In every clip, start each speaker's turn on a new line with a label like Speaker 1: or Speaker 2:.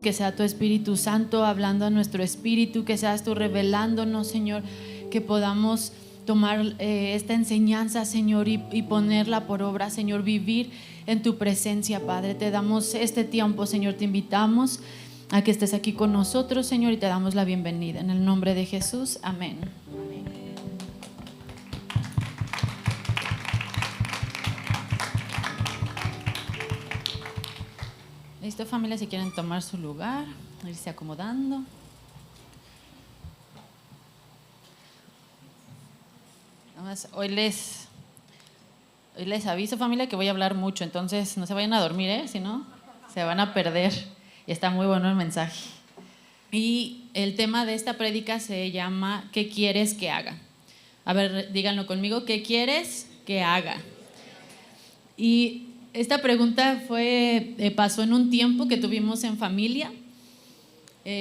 Speaker 1: que sea tu Espíritu Santo hablando a nuestro espíritu, que seas tú revelándonos, Señor, que podamos tomar esta enseñanza, Señor, y ponerla por obra, Señor, vivir en tu presencia, Padre. Te damos este tiempo, Señor, te invitamos a que estés aquí con nosotros, Señor, y te damos la bienvenida. En el nombre de Jesús, amén. Listo, familia, si quieren tomar su lugar, irse acomodando. Nada más, hoy les aviso, familia, que voy a hablar mucho, entonces no se vayan a dormir, si no, se van a perder. Y está muy bueno el mensaje. Y el tema de esta prédica se llama ¿qué quieres que haga? A ver, díganlo conmigo, ¿qué quieres que haga? Y esta pregunta pasó en un tiempo que tuvimos en familia.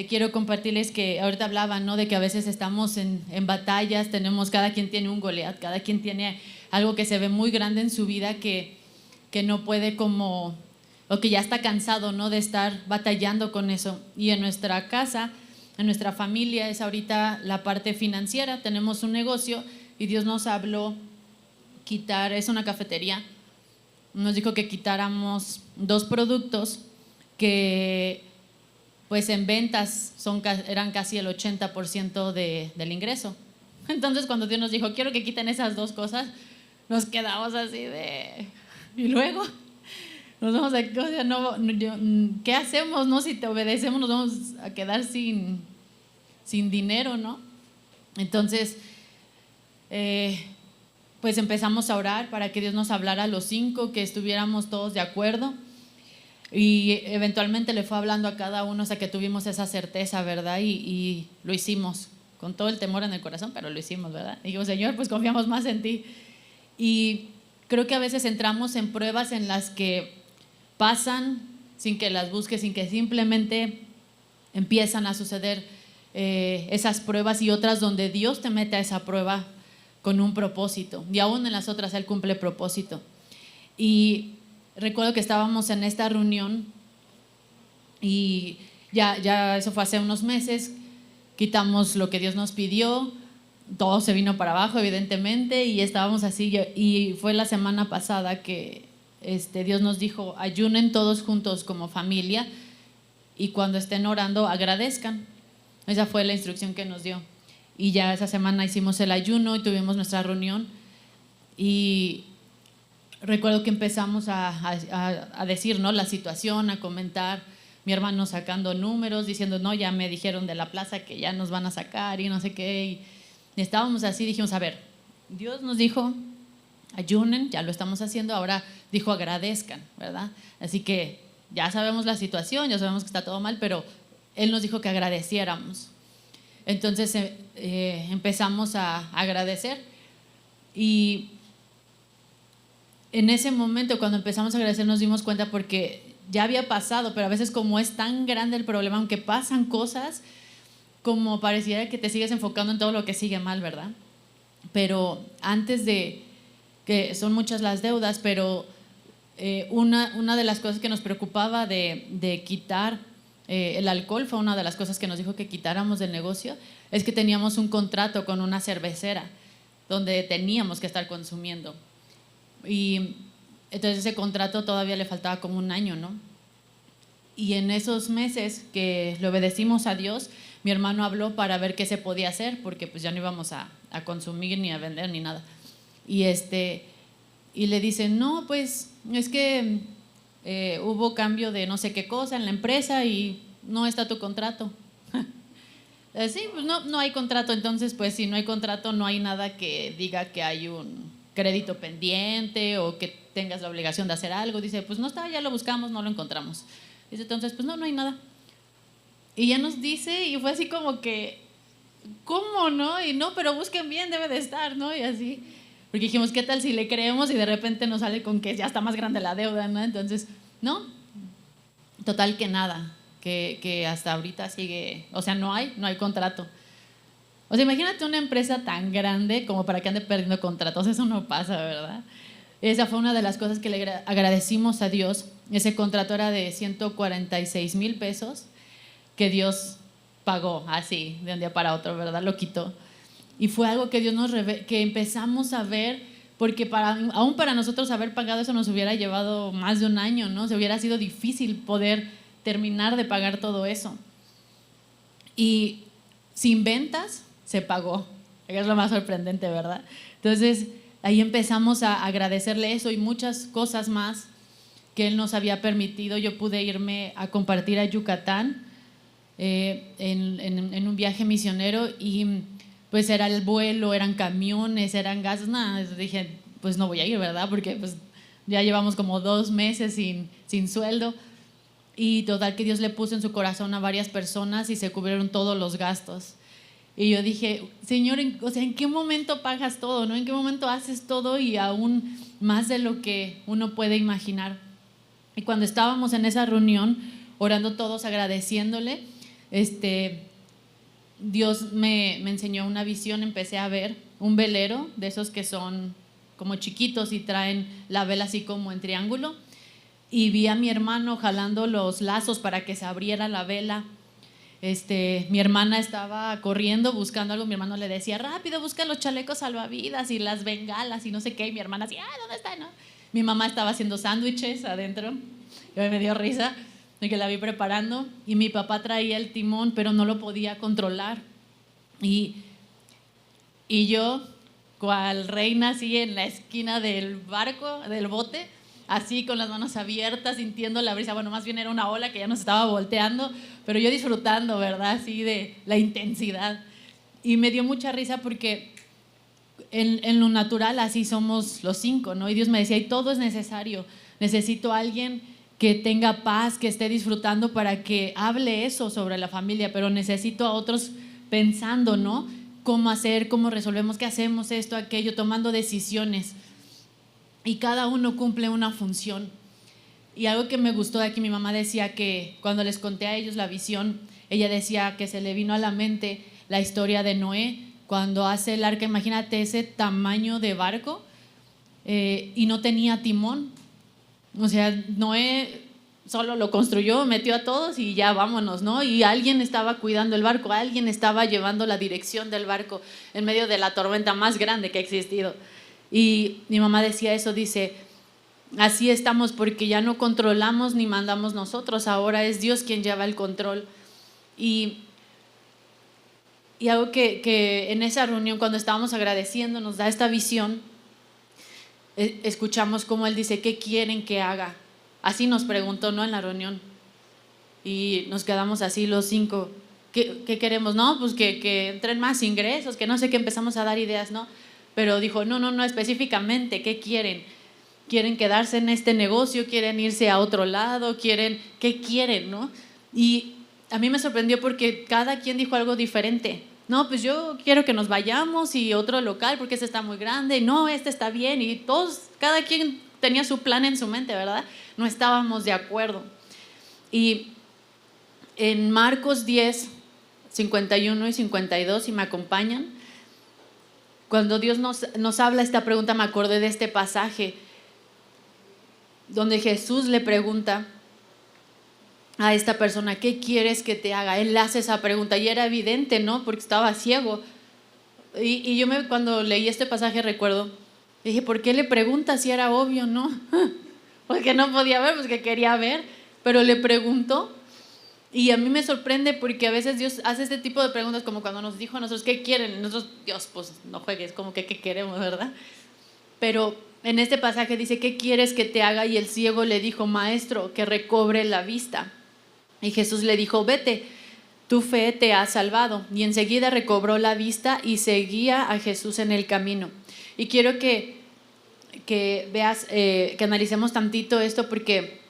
Speaker 1: Quiero compartirles que ahorita hablaban, ¿no?, de que a veces estamos en batallas, cada quien tiene un Goliat, cada quien tiene algo que se ve muy grande en su vida que no puede o que ya está cansado, ¿no?, de estar batallando con eso. Y en nuestra casa, en nuestra familia, es ahorita la parte financiera. Tenemos un negocio y Dios nos habló es una cafetería. Nos dijo que quitáramos 2 productos que pues en ventas eran casi el 80% del ingreso. Entonces cuando Dios nos dijo quiero que quiten esas 2 cosas, nos quedamos así de y luego nos vamos ¿qué hacemos, no? Si te obedecemos nos vamos a quedar sin dinero, ¿no? Entonces pues empezamos a orar para que Dios nos hablara a los 5, que estuviéramos todos de acuerdo, y eventualmente le fue hablando a cada uno hasta que tuvimos esa certeza, ¿verdad? Y lo hicimos con todo el temor en el corazón, pero lo hicimos, ¿verdad? Y digo, Señor, pues confiamos más en ti. Y creo que a veces entramos en pruebas en las que pasan sin que las busques, sin que simplemente empiezan a suceder esas pruebas, y otras donde Dios te mete a esa prueba con un propósito, y aún en las otras Él cumple propósito. Y recuerdo que estábamos en esta reunión y ya eso fue hace unos meses. Quitamos lo que Dios nos pidió, todo se vino para abajo evidentemente, y estábamos así. Y fue la semana pasada que Dios nos dijo ayunen todos juntos como familia, y cuando estén orando agradezcan. Esa fue la instrucción que nos dio. Y ya esa semana hicimos el ayuno y tuvimos nuestra reunión, y recuerdo que empezamos a decir, ¿no?, la situación, a comentar. Mi hermano sacando números, diciendo, no, ya me dijeron de la plaza que ya nos van a sacar y no sé qué. Y estábamos así, dijimos, a ver, Dios nos dijo ayunen, ya lo estamos haciendo, ahora dijo agradezcan, ¿verdad? Así que ya sabemos la situación, ya sabemos que está todo mal, pero Él nos dijo que agradeciéramos. Entonces empezamos a agradecer, y en ese momento cuando empezamos a agradecer nos dimos cuenta, porque ya había pasado, pero a veces como es tan grande el problema, aunque pasan cosas, como pareciera que te sigues enfocando en todo lo que sigue mal, ¿verdad? Pero antes de que son muchas las deudas, pero una de las cosas que nos preocupaba de quitar el alcohol, fue una de las cosas que nos dijo que quitáramos del negocio, es que teníamos un contrato con una cervecera donde teníamos que estar consumiendo, y entonces ese contrato todavía le faltaba como 1 año, ¿no? Y en esos meses que le obedecimos a Dios, mi hermano habló para ver qué se podía hacer, porque pues ya no íbamos a consumir ni a vender ni nada. Y le dicen, no, pues es que hubo cambio de no sé qué cosa en la empresa y no está tu contrato. Sí, pues no hay contrato. Entonces pues si no hay contrato, no hay nada que diga que hay un crédito pendiente o que tengas la obligación de hacer algo. Dice, pues no está, ya lo buscamos, no lo encontramos. Dice, entonces pues no hay nada. Y ya nos dice, y fue así como que, ¿cómo no? Y no, pero busquen bien, debe de estar, ¿no? Y así, porque dijimos, ¿qué tal si le creemos y de repente nos sale con que ya está más grande la deuda, ¿no? Entonces, no, total que nada, que hasta ahorita sigue, o sea, no hay contrato. O sea, imagínate una empresa tan grande como para que ande perdiendo contratos, eso no pasa, ¿verdad? Esa fue una de las cosas que le agradecimos a Dios. Ese contrato era de 146,000 pesos, que Dios pagó así, de un día para otro, ¿verdad? Lo quitó. Y fue algo que Dios que empezamos a ver, porque aún para nosotros haber pagado eso nos hubiera llevado más de un año, ¿no? Se hubiera sido difícil poder terminar de pagar todo eso. Y sin ventas se pagó. Es lo más sorprendente, ¿verdad? Entonces ahí empezamos a agradecerle eso y muchas cosas más que Él nos había permitido. Yo pude irme a compartir a Yucatán en un viaje misionero, y pues era el vuelo, eran camiones, eran gastos. Nada, dije, pues no voy a ir, ¿verdad? Porque pues ya llevamos como 2 meses sin sueldo. Y total que Dios le puso en su corazón a varias personas y se cubrieron todos los gastos. Y yo dije, Señor, o sea, ¿en qué momento pagas todo, no? ¿En qué momento haces todo y aún más de lo que uno puede imaginar? Y cuando estábamos en esa reunión, orando todos, agradeciéndole, Dios me enseñó una visión. Empecé a ver un velero de esos que son como chiquitos y traen la vela así como en triángulo, y vi a mi hermano jalando los lazos para que se abriera la vela. Mi hermana estaba corriendo buscando algo. Mi hermano le decía, rápido, busca los chalecos salvavidas y las bengalas y no sé qué, y mi hermana así, ¿dónde está? ¿No? Mi mamá estaba haciendo sándwiches adentro, y me dio risa de que la vi preparando, y mi papá traía el timón pero no lo podía controlar, y yo cual reina así en la esquina del barco, del bote, así con las manos abiertas, sintiendo la brisa. Bueno, más bien era una ola que ya nos estaba volteando, pero yo disfrutando, ¿verdad? Así de la intensidad. Y me dio mucha risa porque en lo natural así somos los 5, ¿no? Y Dios me decía, y todo es necesario. Necesito a alguien que tenga paz, que esté disfrutando para que hable eso sobre la familia, pero necesito a otros pensando, ¿no? Cómo hacer, cómo resolvemos, qué hacemos, esto, aquello, tomando decisiones. Y cada uno cumple una función. Y algo que me gustó de aquí, mi mamá decía que cuando les conté a ellos la visión, ella decía que se le vino a la mente la historia de Noé, cuando hace el arca. Imagínate ese tamaño de barco, y no tenía timón. O sea, Noé solo lo construyó, metió a todos y ya vámonos, ¿no? Y alguien estaba cuidando el barco, alguien estaba llevando la dirección del barco en medio de la tormenta más grande que ha existido. Y mi mamá decía eso, dice, así estamos porque ya no controlamos ni mandamos nosotros, ahora es Dios quien lleva el control. Y algo que en esa reunión, cuando estábamos agradeciendo, nos da esta visión. Escuchamos cómo Él dice, ¿qué quieren que haga? Así nos preguntó, ¿no? En la reunión. Y nos quedamos así los 5. ¿Qué queremos? No, pues que entren más ingresos, que no sé qué, empezamos a dar ideas, ¿no? Pero dijo, no, específicamente, ¿qué quieren? ¿Quieren quedarse en este negocio? ¿Quieren irse a otro lado? ¿Qué quieren, no? Y a mí me sorprendió porque cada quien dijo algo diferente. No, pues yo quiero que nos vayamos, y otro local porque este está muy grande, no, este está bien, y todos, cada quien tenía su plan en su mente, ¿verdad? No estábamos de acuerdo. Y en Marcos 10, 51 y 52, si me acompañan, cuando Dios nos habla esta pregunta, me acordé de este pasaje donde Jesús le pregunta a esta persona, ¿qué quieres que te haga? Él hace esa pregunta y era evidente, ¿no? Porque estaba ciego. Y yo cuando leí este pasaje recuerdo, dije, ¿por qué le pregunta si era obvio, no? Porque no podía ver, pues que quería ver, pero le preguntó. Y a mí me sorprende porque a veces Dios hace este tipo de preguntas, como cuando nos dijo a nosotros, ¿qué quieren? Nosotros, Dios, pues no juegues, como que ¿qué queremos, verdad? Pero en este pasaje dice, ¿qué quieres que te haga? Y el ciego le dijo, maestro, que recobre la vista. Y Jesús le dijo, vete, tu fe te ha salvado. Y enseguida recobró la vista y seguía a Jesús en el camino. Y quiero que veas, que analicemos tantito esto, porque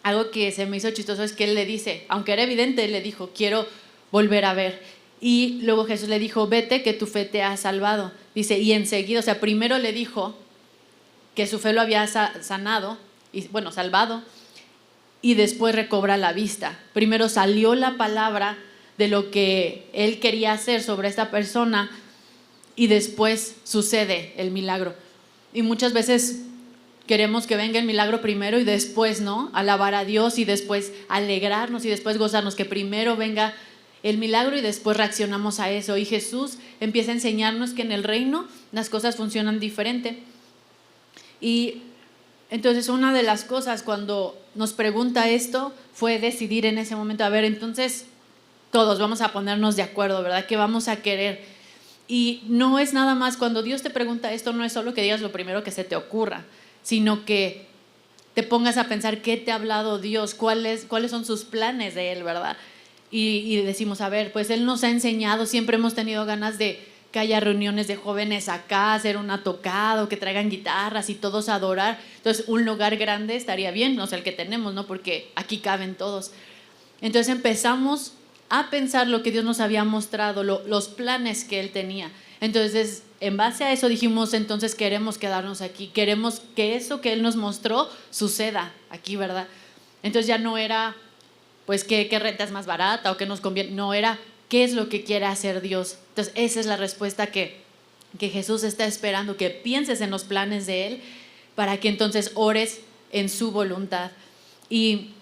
Speaker 1: algo que se me hizo chistoso es que él le dice, aunque era evidente, él le dijo, quiero volver a ver. Y luego Jesús le dijo, vete, que tu fe te ha salvado. Dice, y enseguida, o sea, primero le dijo que su fe lo había sanado, y bueno, salvado, y después recobra la vista. Primero salió la palabra de lo que él quería hacer sobre esta persona, y después sucede el milagro. Y muchas veces queremos que venga el milagro primero y después, ¿no? Alabar a Dios y después alegrarnos y después gozarnos, que primero venga el milagro y después reaccionamos a eso. Y Jesús empieza a enseñarnos que en el reino las cosas funcionan diferente. Y entonces una de las cosas cuando nos pregunta esto fue decidir en ese momento, a ver, entonces todos vamos a ponernos de acuerdo, ¿verdad? ¿Qué vamos a querer? Y no es nada más, cuando Dios te pregunta esto, no es solo que digas lo primero que se te ocurra, sino que te pongas a pensar qué te ha hablado Dios, cuáles son sus planes de Él, ¿verdad? Y decimos, a ver, pues Él nos ha enseñado, siempre hemos tenido ganas de que haya reuniones de jóvenes acá, hacer una tocada, que traigan guitarras y todos a adorar. Entonces, un lugar grande estaría bien, no sé, el que tenemos, ¿no? Porque aquí caben todos. Entonces empezamos a pensar lo que Dios nos había mostrado, los planes que Él tenía. Entonces, en base a eso dijimos, entonces queremos quedarnos aquí, queremos que eso que Él nos mostró suceda aquí, ¿verdad? Entonces ya no era, pues, qué renta es más barata o qué nos conviene, no, era qué es lo que quiere hacer Dios. Entonces, esa es la respuesta que Jesús está esperando, que pienses en los planes de Él para que entonces ores en su voluntad. Y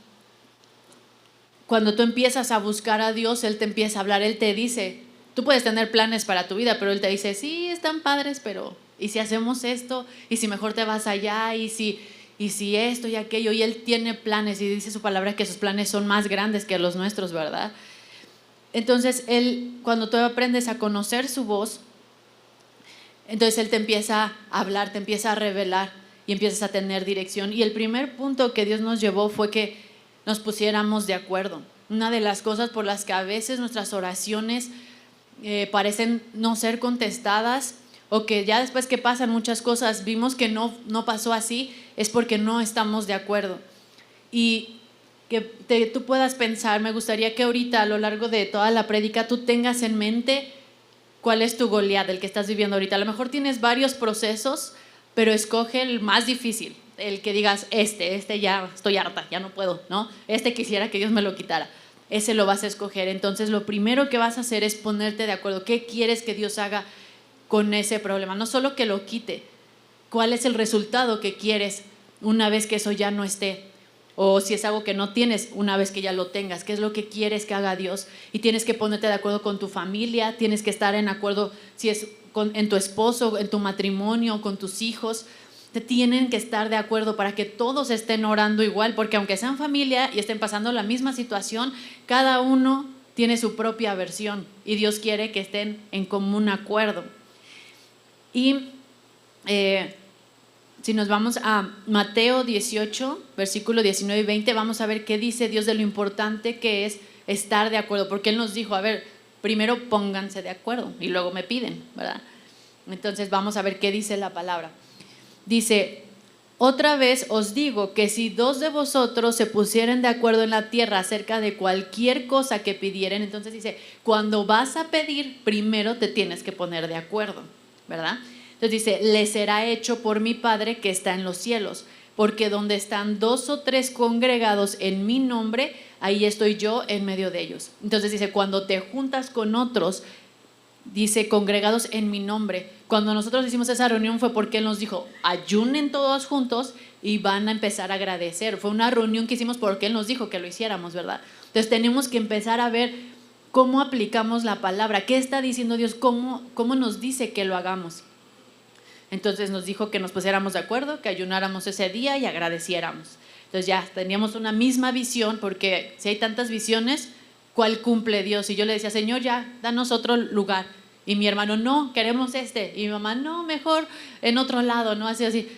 Speaker 1: cuando tú empiezas a buscar a Dios, Él te empieza a hablar, Él te dice, tú puedes tener planes para tu vida, pero Él te dice, sí, están padres, pero ¿y si hacemos esto? ¿Y si mejor te vas allá? ¿Y si esto y aquello? Y Él tiene planes y dice su palabra que sus planes son más grandes que los nuestros, ¿verdad? Entonces, Él, cuando tú aprendes a conocer su voz, entonces Él te empieza a hablar, te empieza a revelar y empiezas a tener dirección. Y el primer punto que Dios nos llevó fue que nos pusiéramos de acuerdo. Una de las cosas por las que a veces nuestras oraciones parecen no ser contestadas, o que ya después que pasan muchas cosas vimos que no pasó así, es porque no estamos de acuerdo. Y que tú puedas pensar, me gustaría que ahorita a lo largo de toda la prédica tú tengas en mente cuál es tu Goliat, el que estás viviendo ahorita. A lo mejor tienes varios procesos, pero escoge el más difícil, el que digas, este ya estoy harta, ya no puedo, ¿no? Quisiera que Dios me lo quitara. Ese lo vas a escoger. Entonces lo primero que vas a hacer es ponerte de acuerdo. ¿Qué quieres que Dios haga con ese problema? No solo que lo quite, ¿cuál es el resultado que quieres una vez que eso ya no esté? O si es algo que no tienes, una vez que ya lo tengas, ¿qué es lo que quieres que haga Dios? Y tienes que ponerte de acuerdo con tu familia, tienes que estar en acuerdo si es en tu esposo, en tu matrimonio, con tus hijos. Te tienen que estar de acuerdo para que todos estén orando igual, porque aunque sean familia y estén pasando la misma situación, cada uno tiene su propia versión y Dios quiere que estén en común acuerdo. Y si nos vamos a Mateo 18, versículo 19 y 20, vamos a ver qué dice Dios de lo importante que es estar de acuerdo, porque Él nos dijo, a ver, primero pónganse de acuerdo y luego me piden, ¿verdad? Entonces vamos a ver qué dice la palabra. Dice, otra vez os digo que si 2 de vosotros se pusieren de acuerdo en la tierra acerca de cualquier cosa que pidieren, entonces dice, cuando vas a pedir, primero te tienes que poner de acuerdo, ¿verdad? Entonces dice, les será hecho por mi Padre que está en los cielos, porque donde están 2 o 3 congregados en mi nombre, ahí estoy yo en medio de ellos. Entonces dice, cuando te juntas con otros, dice, congregados en mi nombre. Cuando nosotros hicimos esa reunión fue porque Él nos dijo, ayunen todos juntos y van a empezar a agradecer. Fue una reunión que hicimos porque Él nos dijo que lo hiciéramos, ¿verdad? Entonces tenemos que empezar a ver cómo aplicamos la palabra, qué está diciendo Dios, cómo nos dice que lo hagamos. Entonces nos dijo que nos pusiéramos de acuerdo, que ayunáramos ese día y agradeciéramos. Entonces ya teníamos una misma visión, porque si hay tantas visiones, ¿cuál cumple Dios? Y yo le decía, Señor, ya, danos otro lugar. Y mi hermano, no, queremos este. Y mi mamá, no, mejor en otro lado, ¿no? Así.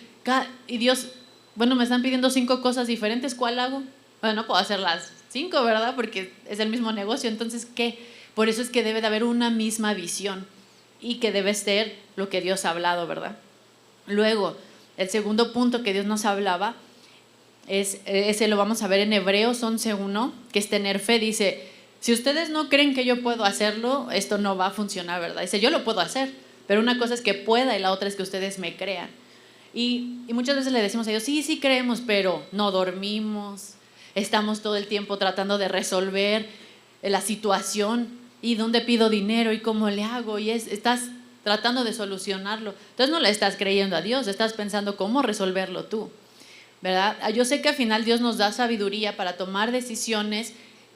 Speaker 1: Y Dios, bueno, me están pidiendo 5 cosas diferentes, ¿cuál hago? Bueno, no puedo hacer las 5, ¿verdad? Porque es el mismo negocio, entonces, ¿qué? Por eso es que debe de haber una misma visión y que debe ser lo que Dios ha hablado, ¿verdad? Luego, el segundo punto que Dios nos hablaba, ese lo vamos a ver en Hebreos 11:1, que es tener fe. Dice, si ustedes no creen que yo puedo hacerlo, esto no va a funcionar, ¿verdad? Dice, yo lo puedo hacer, pero una cosa es que pueda y la otra es que ustedes me crean. Y muchas veces le decimos a Dios, sí creemos, pero no dormimos, estamos todo el tiempo tratando de resolver la situación, y dónde pido dinero y cómo le hago, y estás tratando de solucionarlo. Entonces no le estás creyendo a Dios, estás pensando cómo resolverlo tú, ¿verdad? Yo sé que al final Dios nos da sabiduría para tomar decisiones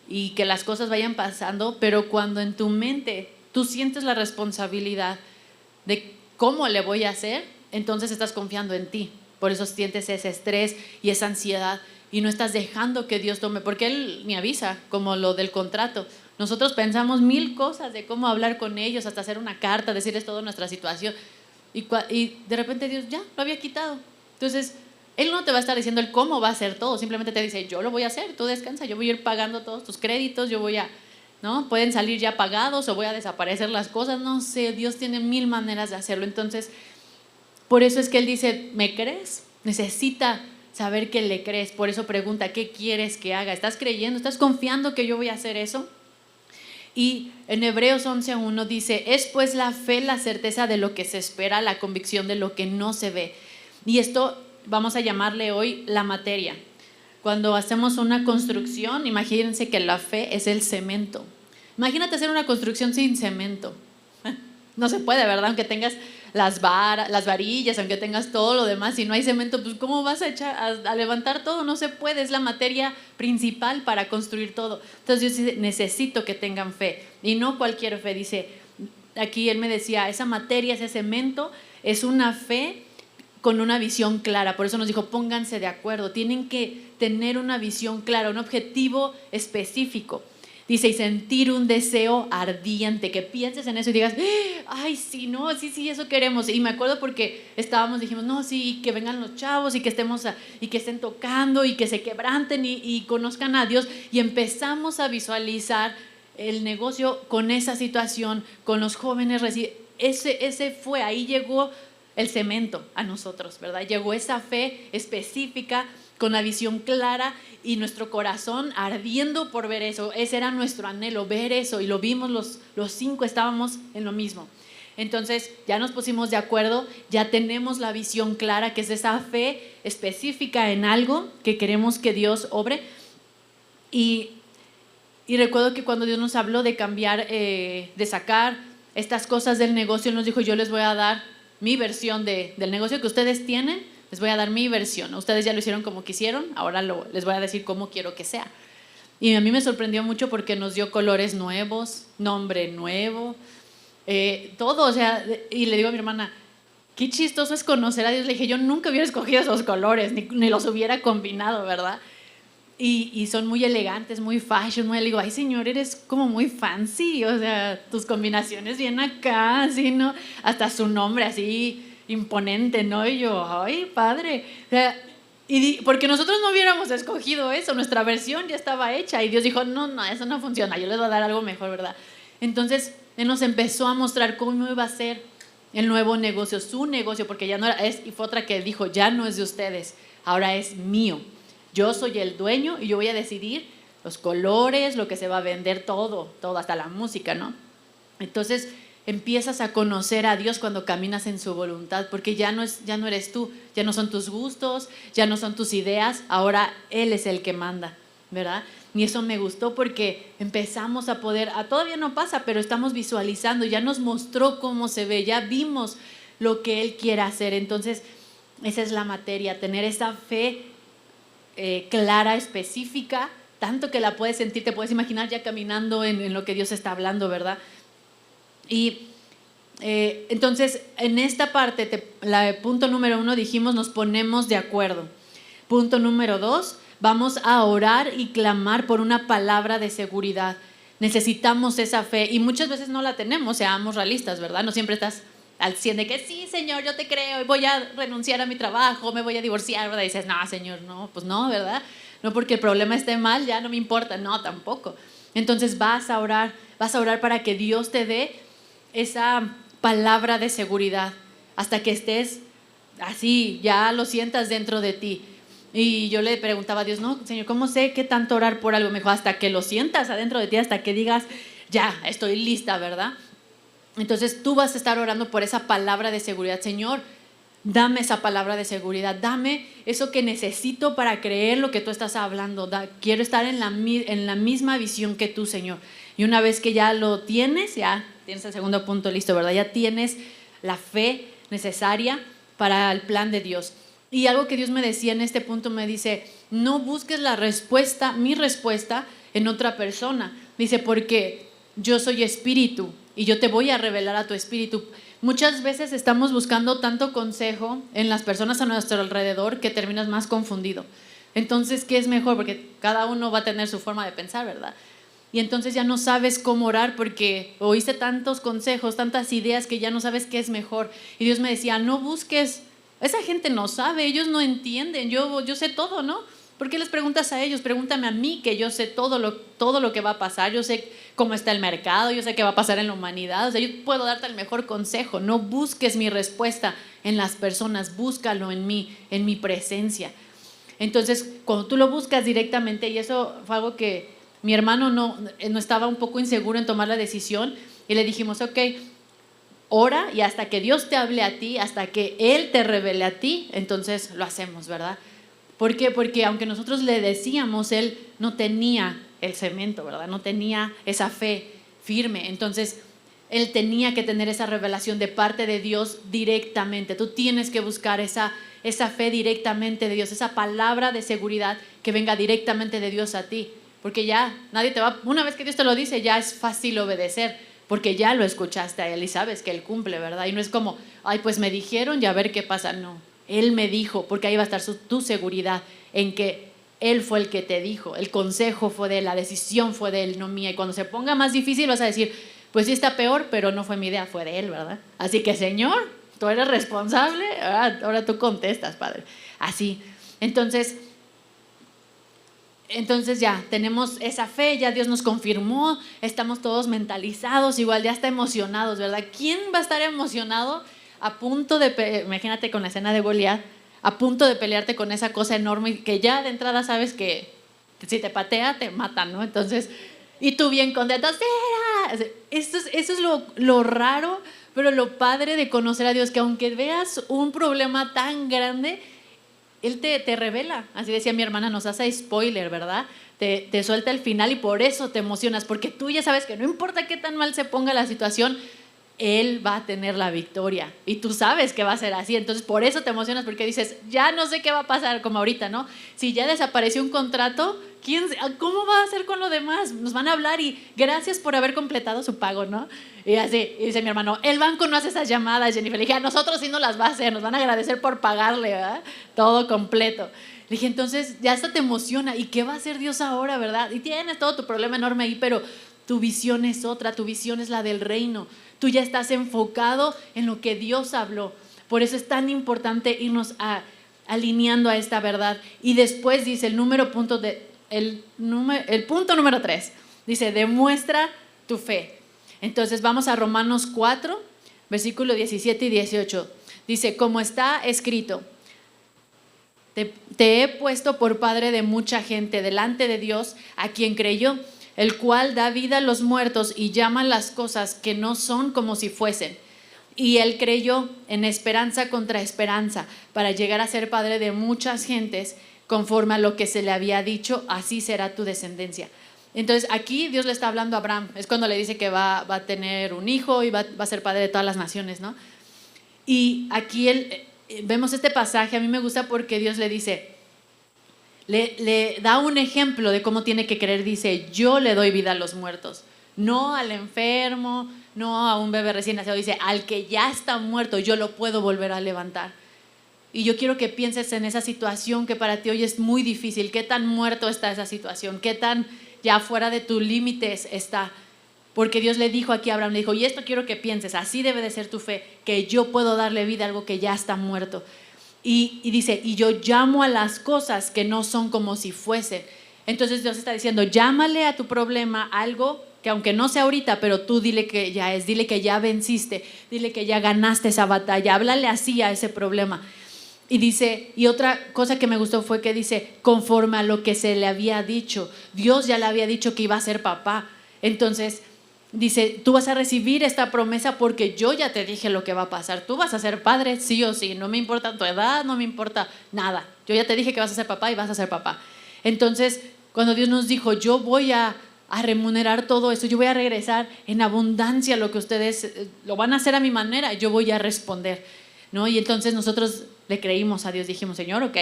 Speaker 1: y que las cosas vayan pasando, pero cuando en tu mente tú sientes la responsabilidad de cómo le voy a hacer, entonces estás confiando en ti. Por eso sientes ese estrés y esa ansiedad y no estás dejando que Dios tome, porque Él ni avisa, como lo del contrato. Nosotros pensamos 1000 cosas de cómo hablar con ellos, hasta hacer una carta, decirles toda nuestra situación y de repente Dios ya lo había quitado. Entonces Él no te va a estar diciendo el cómo va a hacer todo, simplemente te dice yo lo voy a hacer, tú descansa, yo voy a ir pagando todos tus créditos, yo voy a, ¿no? Pueden salir ya pagados o voy a desaparecer las cosas, no sé, Dios tiene 1000 maneras de hacerlo. Entonces por eso es que Él dice, ¿me crees? Necesita saber que le crees, por eso pregunta, ¿qué quieres que haga? ¿Estás creyendo? ¿Estás confiando que yo voy a hacer eso? Y en Hebreos 11:1 dice, es pues la fe la certeza de lo que se espera, la convicción de lo que no se ve. Y esto vamos a llamarle hoy la materia. Cuando hacemos una construcción, imagínense que la fe es el cemento. Imagínate hacer una construcción sin cemento. No se puede, ¿verdad? Aunque tengas las varillas, aunque tengas todo lo demás, si no hay cemento, pues ¿cómo vas a echar a levantar todo? No se puede, es la materia principal para construir todo. Entonces Dios dice, necesito que tengan fe, y no cualquier fe. Dice, aquí Él me decía, esa materia, ese cemento, es una fe con una visión clara. Por eso nos dijo, pónganse de acuerdo, tienen que tener una visión clara, un objetivo específico. Dice, y sentir un deseo ardiente, que pienses en eso y digas, ay, sí, no, sí, eso queremos. Y me acuerdo porque dijimos, no, sí, que vengan los chavos y que y que estén tocando y que se quebranten y conozcan a Dios. Y empezamos a visualizar el negocio con esa situación, con los jóvenes. Ahí llegó el cemento a nosotros, ¿verdad? Llegó esa fe específica, con la visión clara y nuestro corazón ardiendo por ver eso. Ese era nuestro anhelo, ver eso, y lo vimos, los 5 estábamos en lo mismo. Entonces ya nos pusimos de acuerdo, ya tenemos la visión clara, que es esa fe específica en algo que queremos que Dios obre. Y recuerdo que cuando Dios nos habló de cambiar, de sacar estas cosas del negocio, Él nos dijo, yo les voy a dar mi versión del negocio que ustedes tienen. Les voy a dar mi versión. Ustedes ya lo hicieron como quisieron, ahora les voy a decir cómo quiero que sea. Y a mí me sorprendió mucho porque nos dio colores nuevos, nombre nuevo, todo. O sea, y le digo a mi hermana, qué chistoso es conocer a Dios. Le dije, yo nunca hubiera escogido esos colores, ni los hubiera combinado, ¿verdad? Y son muy elegantes, muy fashion. Le digo, ay, Señor, eres como muy fancy. O sea, tus combinaciones vienen acá, así, ¿no? Hasta su nombre así imponente, ¿no? Y yo, ay, Padre. O sea, porque nosotros no hubiéramos escogido eso, nuestra versión ya estaba hecha y Dios dijo, no, eso no funciona, yo les voy a dar algo mejor, ¿verdad? Entonces Él nos empezó a mostrar cómo iba a ser el nuevo negocio, su negocio, porque ya no era, y fue otra que dijo, ya no es de ustedes, ahora es mío. Yo soy el dueño y yo voy a decidir los colores, lo que se va a vender, todo, hasta la música, ¿no? Entonces empiezas a conocer a Dios cuando caminas en su voluntad, porque ya no eres tú, ya no son tus gustos, ya no son tus ideas, ahora Él es el que manda, ¿verdad? Y eso me gustó porque empezamos a poder, todavía no pasa, pero estamos visualizando, ya nos mostró cómo se ve, ya vimos lo que Él quiere hacer. Entonces esa es la materia, tener esa fe clara, específica, tanto que la puedes sentir, te puedes imaginar ya caminando en lo que Dios está hablando, ¿verdad? Y entonces en esta parte, punto número 1 dijimos, nos ponemos de acuerdo. Punto número 2, vamos a orar y clamar por una palabra de seguridad. Necesitamos esa fe y muchas veces no la tenemos, seamos realistas, ¿verdad? No siempre estás al 100 de que sí, Señor, yo te creo y voy a renunciar a mi trabajo, me voy a divorciar, ¿verdad? Y dices, no, Señor, no, pues no, ¿verdad? No porque el problema esté mal, ya no me importa, no, tampoco. Entonces vas a orar para que Dios te dé esa palabra de seguridad hasta que estés así, ya lo sientas dentro de ti. Y yo le preguntaba a Dios, no, Señor, ¿cómo sé qué tanto orar por algo? Me dijo, hasta que lo sientas adentro de ti, hasta que digas, ya, estoy lista, ¿verdad? Entonces tú vas a estar orando por esa palabra de seguridad. Señor, dame esa palabra de seguridad, dame eso que necesito para creer lo que tú estás hablando. Quiero estar en la misma visión que tú, Señor. Y una vez que ya lo tienes, ya tienes el segundo punto listo, ¿verdad? Ya tienes la fe necesaria para el plan de Dios. Y algo que Dios me decía en este punto, me dice, no busques la respuesta, mi respuesta, en otra persona. Dice, porque yo soy espíritu y yo te voy a revelar a tu espíritu. Muchas veces estamos buscando tanto consejo en las personas a nuestro alrededor que terminas más confundido. Entonces, ¿qué es mejor? Porque cada uno va a tener su forma de pensar, ¿verdad? Y entonces ya no sabes cómo orar porque oíste tantos consejos, tantas ideas que ya no sabes qué es mejor. Y Dios me decía, no busques, esa gente no sabe, ellos no entienden, yo sé todo, ¿no? ¿Por qué les preguntas a ellos? Pregúntame a mí, que yo sé todo lo que va a pasar, yo sé cómo está el mercado, yo sé qué va a pasar en la humanidad, o sea, yo puedo darte el mejor consejo. No busques mi respuesta en las personas, búscalo en mí, en mi presencia. Entonces, cuando tú lo buscas directamente, y eso fue algo que mi hermano no estaba un poco inseguro en tomar la decisión, y le dijimos, ok, ora y hasta que Dios te hable a ti, hasta que Él te revele a ti, entonces lo hacemos, ¿verdad? ¿Por qué? Porque aunque nosotros le decíamos, él no tenía el cemento, ¿verdad? No tenía esa fe firme. Entonces, él tenía que tener esa revelación de parte de Dios directamente. Tú tienes que buscar esa fe directamente de Dios, esa palabra de seguridad que venga directamente de Dios a ti. Porque ya nadie te va, una vez que Dios te lo dice, ya es fácil obedecer, porque ya lo escuchaste a Él y sabes que Él cumple, ¿verdad? Y no es como, ay, pues me dijeron y a ver qué pasa. No, Él me dijo, porque ahí va a estar tu seguridad en que Él fue el que te dijo, el consejo fue de Él, la decisión fue de Él, no mía. Y cuando se ponga más difícil vas a decir, pues sí está peor, pero no fue mi idea, fue de Él, ¿verdad? Así que, Señor, tú eres responsable, ahora tú contestas, Padre. Así, entonces ya tenemos esa fe, ya Dios nos confirmó, estamos todos mentalizados, igual ya está emocionados, ¿verdad? ¿Quién va a estar emocionado a punto de, imagínate con la escena de Goliat, a punto de pelearte con esa cosa enorme que ya de entrada sabes que si te patea te matan, ¿no? Entonces, y tú bien contenta, eso es lo raro, pero lo padre de conocer a Dios, que aunque veas un problema tan grande, Él te revela. Así decía mi hermana, nos hace spoiler, ¿verdad? Te suelta el final y por eso te emocionas, porque tú ya sabes que no importa qué tan mal se ponga la situación, Él va a tener la victoria y tú sabes que va a ser así. Entonces por eso te emocionas, porque dices, ya no sé qué va a pasar, como ahorita, ¿no? Si ya desapareció un contrato, ¿cómo va a hacer con lo demás? Nos van a hablar y gracias por haber completado su pago, ¿no? Y así, y dice mi hermano, el banco no hace esas llamadas, Jennifer. Le dije, a nosotros sí nos las va a hacer, nos van a agradecer por pagarle, ¿verdad? Todo completo. Le dije, entonces ya hasta te emociona. ¿Y qué va a hacer Dios ahora, verdad? Y tienes todo tu problema enorme ahí, pero tu visión es otra, tu visión es la del reino. Tú ya estás enfocado en lo que Dios habló. Por eso es tan importante irnos alineando a esta verdad. Y después dice el punto número 3, dice, demuestra tu fe. Entonces vamos a Romanos 4, versículo 17 y 18. Dice, como está escrito, te he puesto por padre de mucha gente delante de Dios, a quien creyó, el cual da vida a los muertos y llama las cosas que no son como si fuesen. Y él creyó en esperanza contra esperanza, para llegar a ser padre de muchas gentes, conforme a lo que se le había dicho, así será tu descendencia. Entonces aquí Dios le está hablando a Abraham, es cuando le dice que va a tener un hijo y va a ser padre de todas las naciones, ¿no? Y aquí vemos este pasaje, a mí me gusta porque Dios le dice, le da un ejemplo de cómo tiene que creer. Dice, yo le doy vida a los muertos, no al enfermo, no a un bebé recién nacido. Dice, al que ya está muerto, yo lo puedo volver a levantar. Y yo quiero que pienses en esa situación que para ti hoy es muy difícil. ¿Qué tan muerto está esa situación? ¿Qué tan ya fuera de tus límites está? Porque Dios le dijo aquí a Abraham, le dijo, y esto quiero que pienses, así debe de ser tu fe, que yo puedo darle vida a algo que ya está muerto. Y dice, y yo llamo a las cosas que no son como si fuesen. Entonces Dios está diciendo, llámale a tu problema algo que aunque no sea ahorita, pero tú dile que ya es, dile que ya venciste, dile que ya ganaste esa batalla, háblale así a ese problema. Y dice, y otra cosa que me gustó fue que dice, conforme a lo que se le había dicho. Dios ya le había dicho que iba a ser papá. Entonces dice, tú vas a recibir esta promesa porque yo ya te dije lo que va a pasar. Tú vas a ser padre sí o sí, no me importa tu edad, no me importa nada. Yo ya te dije que vas a ser papá y vas a ser papá. Entonces, cuando Dios nos dijo, yo voy a a remunerar todo eso. Yo voy a regresar en abundancia lo que ustedes lo van a hacer a mi manera. Yo voy a responder, ¿no? Y entonces nosotros le creímos a Dios. Dijimos, Señor, ok.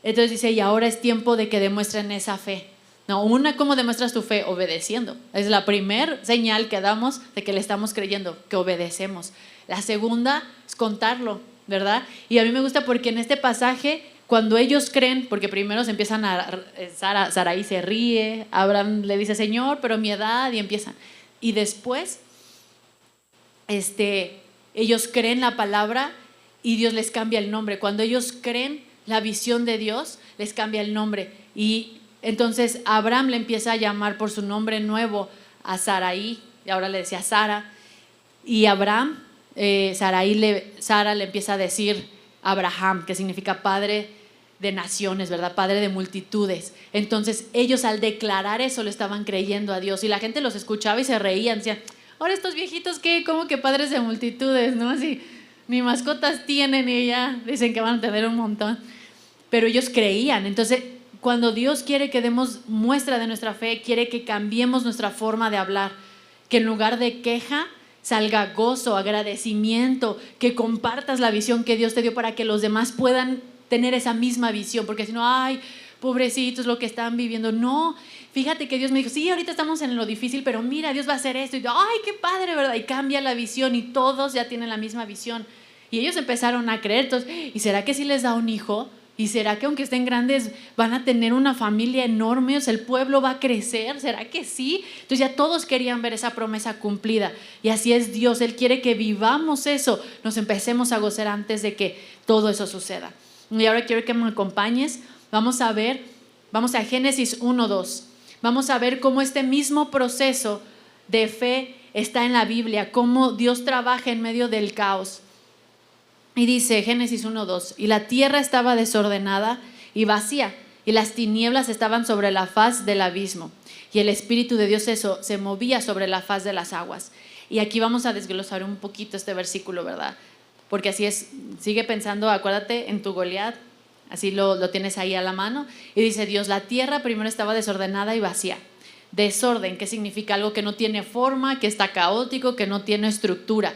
Speaker 1: Entonces dice, y ahora es tiempo de que demuestren esa fe. No, ¿cómo demuestras tu fe? Obedeciendo. Es la primer señal que damos de que le estamos creyendo, que obedecemos. La segunda es contarlo, ¿verdad? Y a mí me gusta porque en este pasaje, cuando ellos creen, porque primero se empiezan Sarai se ríe, Abraham le dice, Señor, pero mi edad, y empiezan. Y después, ellos creen la palabra y Dios les cambia el nombre. Cuando ellos creen la visión de Dios, les cambia el nombre. Y entonces Abraham le empieza a llamar por su nombre nuevo a Sarai, y ahora le decía Sara. Y Abraham, Sara le empieza a decir Abraham, que significa padre de naciones, ¿verdad? Padre de multitudes. Entonces ellos, al declarar eso, le estaban creyendo a Dios, y la gente los escuchaba y se reían, decían, ahora estos viejitos, ¿qué? ¿Cómo que padres de multitudes? ¿No? Así, ni mascotas tienen y ya dicen que van a tener un montón. Pero ellos creían. Entonces, cuando Dios quiere que demos muestra de nuestra fe, quiere que cambiemos nuestra forma de hablar, que en lugar de queja salga gozo, agradecimiento, que compartas la visión que Dios te dio para que los demás puedan tener esa misma visión, porque si no, ay, pobrecitos lo que están viviendo. No, fíjate que Dios me dijo, sí, ahorita estamos en lo difícil, pero mira, Dios va a hacer esto, y yo, ay, qué padre, ¿verdad? Y cambia la visión y todos ya tienen la misma visión. Y ellos empezaron a creer. Entonces, ¿y será que si les da un hijo? ¿Y será que aunque estén grandes van a tener una familia enorme? O sea, ¿el pueblo va a crecer? ¿Será que sí? Entonces ya todos querían ver esa promesa cumplida. Y así es Dios. Él quiere que vivamos eso, nos empecemos a gozar antes de que todo eso suceda. Y ahora quiero que me acompañes. Vamos a Génesis 1:2. Vamos a ver cómo este mismo proceso de fe está en la Biblia, cómo Dios trabaja en medio del caos. Y dice Génesis 1:2, y la tierra estaba desordenada y vacía, y las tinieblas estaban sobre la faz del abismo, y el Espíritu de Dios se movía sobre la faz de las aguas. Y aquí vamos a desglosar un poquito este versículo, ¿verdad? Porque así es, sigue pensando, acuérdate en tu Goliat, así lo tienes ahí a la mano, y dice Dios, la tierra primero estaba desordenada y vacía. Desorden, ¿qué significa? Algo que no tiene forma, que está caótico, que no tiene estructura.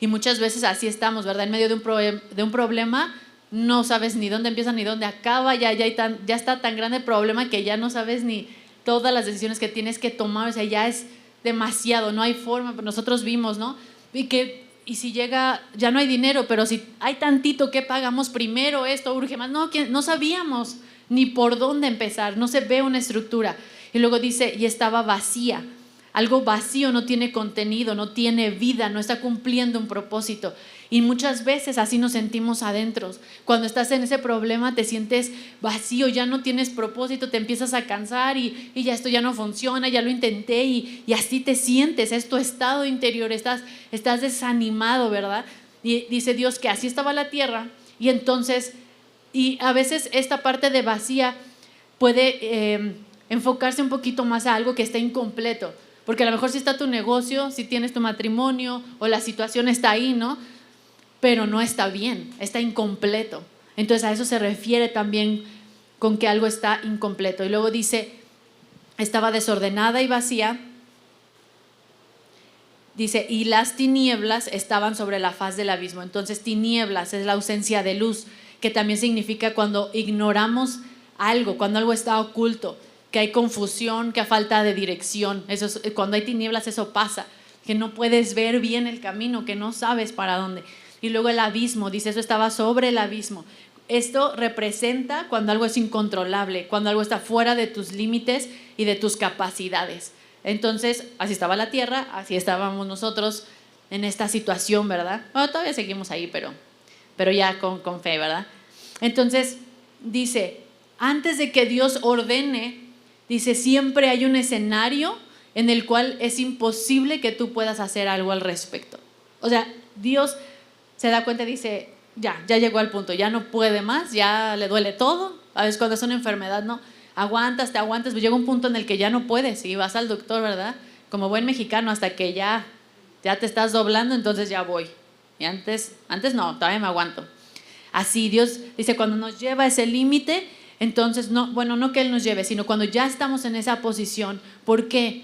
Speaker 1: Y muchas veces así estamos, ¿verdad? En medio de un problema, no sabes ni dónde empieza ni dónde acaba, ya está tan grande el problema que ya no sabes ni todas las decisiones que tienes que tomar, o sea, ya es demasiado, no hay forma. Nosotros vimos, ¿no? Y si llega, ya no hay dinero, pero si hay tantito, ¿qué pagamos primero? Esto urge más. No sabíamos ni por dónde empezar, no se ve una estructura. Y luego dice, y estaba vacía. Algo vacío no tiene contenido, no tiene vida, no está cumpliendo un propósito. Y muchas veces así nos sentimos adentro. Cuando estás en ese problema te sientes vacío, ya no tienes propósito, te empiezas a cansar y ya esto ya no funciona, ya lo intenté y así te sientes, es tu estado interior, estás desanimado, ¿verdad? Y dice Dios que así estaba la tierra. Y entonces, y a veces esta parte de vacía puede enfocarse un poquito más a algo que está incompleto. Porque a lo mejor sí está tu negocio, sí tienes tu matrimonio o la situación está ahí, ¿no? Pero no está bien, está incompleto. Entonces a eso se refiere también con que algo está incompleto. Y luego dice, estaba desordenada y vacía. Dice, y las tinieblas estaban sobre la faz del abismo. Entonces tinieblas es la ausencia de luz, que también significa cuando ignoramos algo, cuando algo está oculto, que hay confusión, que hay falta de dirección. Cuando hay tinieblas eso pasa, que no puedes ver bien el camino, que no sabes para dónde. Y luego el abismo, dice, eso estaba sobre el abismo. Esto representa cuando algo es incontrolable, cuando algo está fuera de tus límites y de tus capacidades. Entonces, así estaba la tierra, así estábamos nosotros en esta situación, ¿verdad? Bueno, todavía seguimos ahí, pero ya con fe, ¿verdad? Entonces, dice, antes de que Dios ordene, dice, siempre hay un escenario en el cual es imposible que tú puedas hacer algo al respecto. O sea, Dios se da cuenta y dice, ya llegó al punto, ya no puede más, ya le duele todo. A veces cuando es una enfermedad, no, te aguantas, pues llega un punto en el que ya no puedes y vas al doctor, ¿verdad? Como buen mexicano, hasta que ya te estás doblando, entonces ya voy. Y antes no, todavía me aguanto. Así Dios dice, cuando nos lleva a ese límite, Entonces, no que Él nos lleve, sino cuando ya estamos en esa posición. ¿Por qué?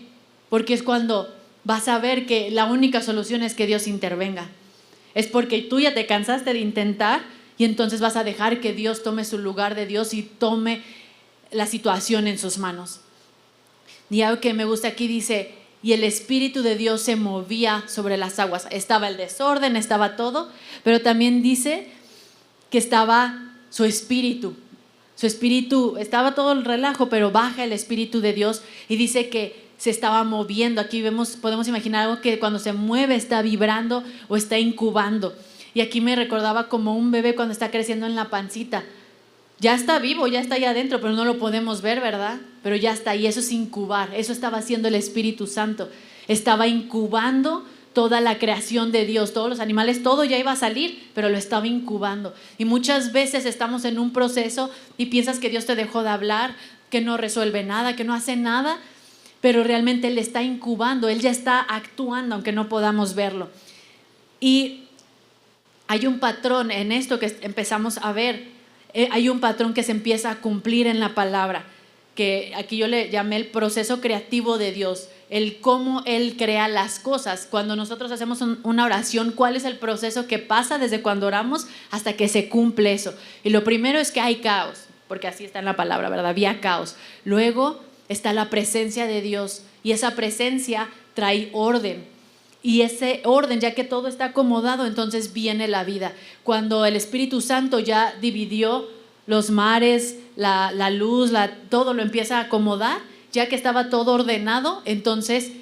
Speaker 1: Porque es cuando vas a ver que la única solución es que Dios intervenga. Es porque tú ya te cansaste de intentar y entonces vas a dejar que Dios tome su lugar de Dios y tome la situación en sus manos. Y algo que me gusta aquí dice, y el Espíritu de Dios se movía sobre las aguas. Estaba el desorden, estaba todo, pero también dice que estaba su Espíritu. Su Espíritu, estaba todo el relajo, pero baja el Espíritu de Dios y dice que se estaba moviendo. Aquí podemos imaginar algo que cuando se mueve está vibrando o está incubando. Y aquí me recordaba como un bebé cuando está creciendo en la pancita. Ya está vivo, ya está ahí adentro, pero no lo podemos ver, ¿verdad? Pero ya está ahí, eso es incubar, eso estaba haciendo el Espíritu Santo. Estaba incubando toda la creación de Dios, todos los animales, todo ya iba a salir, pero lo estaba incubando. Y muchas veces estamos en un proceso y piensas que Dios te dejó de hablar, que no resuelve nada, que no hace nada, pero realmente Él está incubando, Él ya está actuando, aunque no podamos verlo. Y hay un patrón en esto que empezamos a ver, hay un patrón que se empieza a cumplir en la palabra, que aquí yo le llamé el proceso creativo de Dios, el cómo Él crea las cosas. Cuando nosotros hacemos una oración, ¿cuál es el proceso que pasa desde cuando oramos hasta que se cumple eso? Y lo primero es que hay caos, porque así está en la palabra, ¿verdad? Había caos. Luego está la presencia de Dios y esa presencia trae orden. Y ese orden, ya que todo está acomodado, entonces viene la vida. Cuando el Espíritu Santo ya dividió los mares, la luz, todo lo empieza a acomodar, ya que estaba todo ordenado, entonces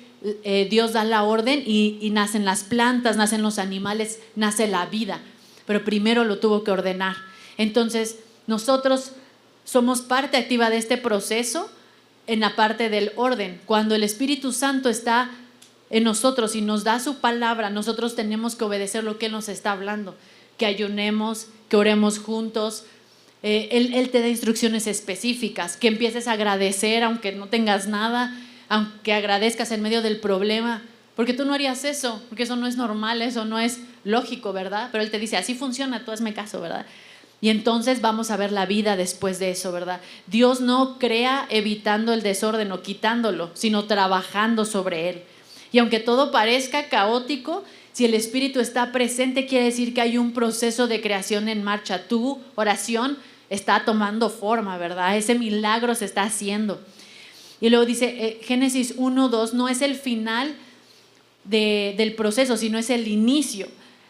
Speaker 1: Dios da la orden y nacen las plantas, nacen los animales, nace la vida. Pero primero lo tuvo que ordenar. Entonces nosotros somos parte activa de este proceso en la parte del orden. Cuando el Espíritu Santo está en nosotros y nos da su palabra, nosotros tenemos que obedecer lo que Él nos está hablando, que ayunemos, que oremos juntos. Él te da instrucciones específicas, que empieces a agradecer aunque no tengas nada, aunque agradezcas en medio del problema, porque tú no harías eso, porque eso no es normal, eso no es lógico, ¿verdad? Pero Él te dice, así funciona, tú hazme caso, ¿verdad? Y entonces vamos a ver la vida después de eso, ¿verdad? Dios no crea evitando el desorden o quitándolo, sino trabajando sobre él. Y aunque todo parezca caótico, si el Espíritu está presente, quiere decir que hay un proceso de creación en marcha. Tu oración está tomando forma, ¿verdad? Ese milagro se está haciendo. Y luego dice, Génesis 1:2, no es el final del proceso, sino es el inicio.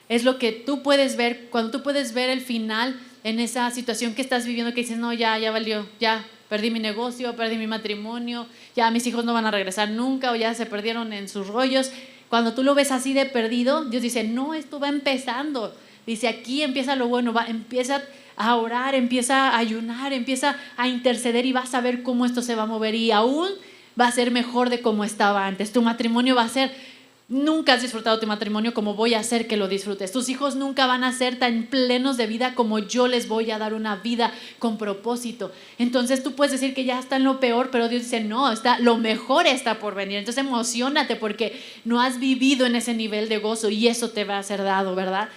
Speaker 1: Es lo que tú puedes ver, cuando tú puedes ver el final en esa situación que estás viviendo, que dices, no, ya valió, ya perdí mi negocio, perdí mi matrimonio, ya mis hijos no van a regresar nunca o ya se perdieron en sus rollos. Cuando tú lo ves así de perdido, Dios dice, no, esto va empezando. Dice, aquí empieza lo bueno, empieza a orar, empieza a ayunar, empieza a interceder y vas a ver cómo esto se va a mover y aún va a ser mejor de como estaba antes. Tu matrimonio va a ser, nunca has disfrutado tu matrimonio como voy a hacer que lo disfrutes. Tus hijos nunca van a ser tan plenos de vida como yo les voy a dar una vida con propósito. Entonces tú puedes decir que ya está en lo peor, pero Dios dice, no, lo mejor está por venir. Entonces emociónate porque no has vivido en ese nivel de gozo y eso te va a ser dado, ¿verdad?